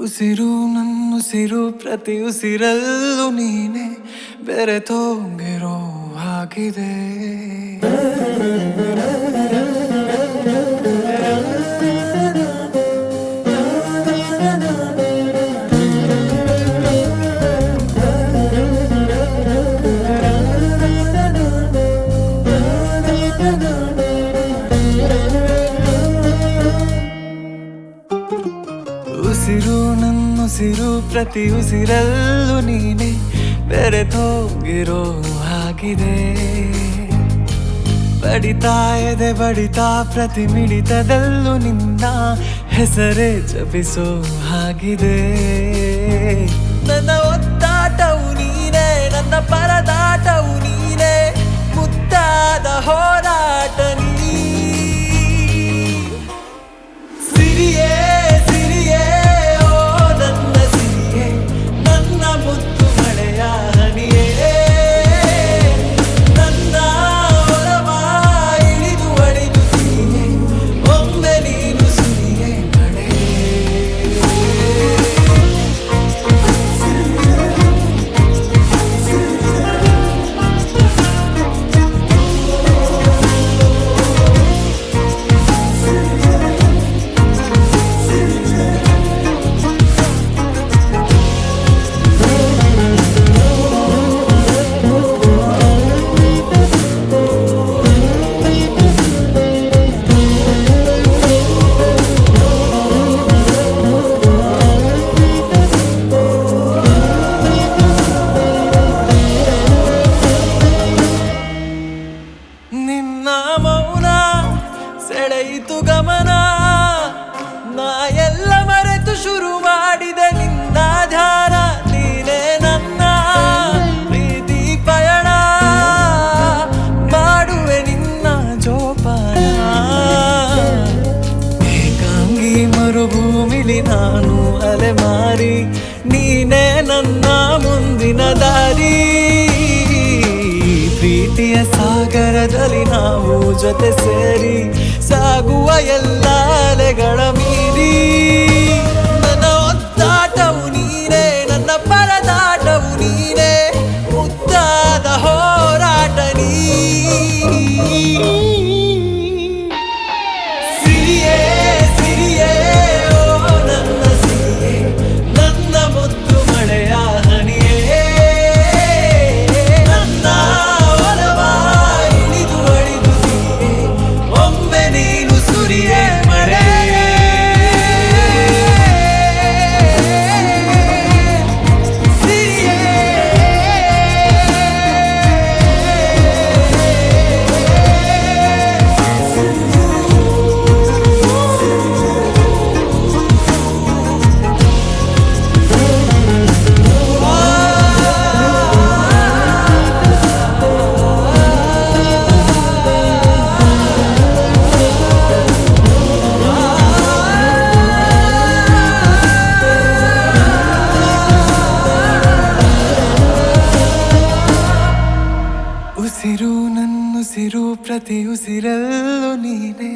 ಉಸಿರು ನನ್ನುಸಿರು ಪ್ರತಿ ಉಸಿರಲ್ಲೂ ನೀನೆ ಬೆರೆತೋಗಿರೋ ಹಾಗಿದೆ. ಉಸಿರು ನನ್ನುಸಿರು ಪ್ರತಿ ಉಸಿರಲ್ಲೂ ನೀನೆ ಬೆರೆತೋಗಿರೋ ಹಾಗಿದೆ. ಬಡಿತಾ ಎದೆ ಬಡಿತಾ ಪ್ರತಿ ಮಿಡಿತದಲ್ಲೂ ನಿನ್ನ ಹೆಸರೇ ಜಪಿಸೋ ಹಾಗಿದೆ. ನನ್ನ ಒತ್ತಾಟವು ನೀನೇ, ನನ್ನ ಪರದಾಟವು ನೀನೇ, ಮುದ್ದಾದ ಹೋರಾಟ ನೀ. ಸಿರಿಯೇ ಮೌನ ಸೆಳೆಯಿತು ಗಮನ, ನಾ ಎಲ್ಲ ಮರೆತು ಶುರು ಮಾಡಿದೆ ನಿನ್ನ ಧ್ಯಾನ. ನೀನೇ ನನ್ನ ಪ್ರೀತಿ ಪಯಣ, ಮಾಡುವೆ ನಿನ್ನ ಜೋಪಾನ. ಏಕಾಂಗಿ ಮರುಭೂಮಿಲಿ ನಾನು ಅಲೆಮಾರಿ, ನೀನೇ ನನ್ನ ಮುಂದಿನ ದಾರಿ. ಪ್ರೀತಿಯ ಸಾಗರದಲ್ಲಿ ನಾವು ಜೊತೆ ಸೇರಿ ಸಾಗುವ ಎಲ್ಲ ಅಲೆಗಳ ಮೀರಿ. ನನ್ನ ಒತ್ತಾಟವು ನೀನೇ, ನನ್ನ ಪರದಾಟವು ನೀನೇ, ಮುದ್ದಾದ ಹೋರಾಟ ನೀ. ಸಿರಿಯೇ ಸಿರಿಯೇ ಓ ನನ್ನ ಸಿರಿಯೇ, ನನ್ನ ಮುದ್ದು ಮಳೆಯ ಹನಿಯೇ. ಉಸಿರು ನನ್ನುಸಿರು ಪ್ರತಿ ಉಸಿರಲ್ಲೂ ನೀನೆ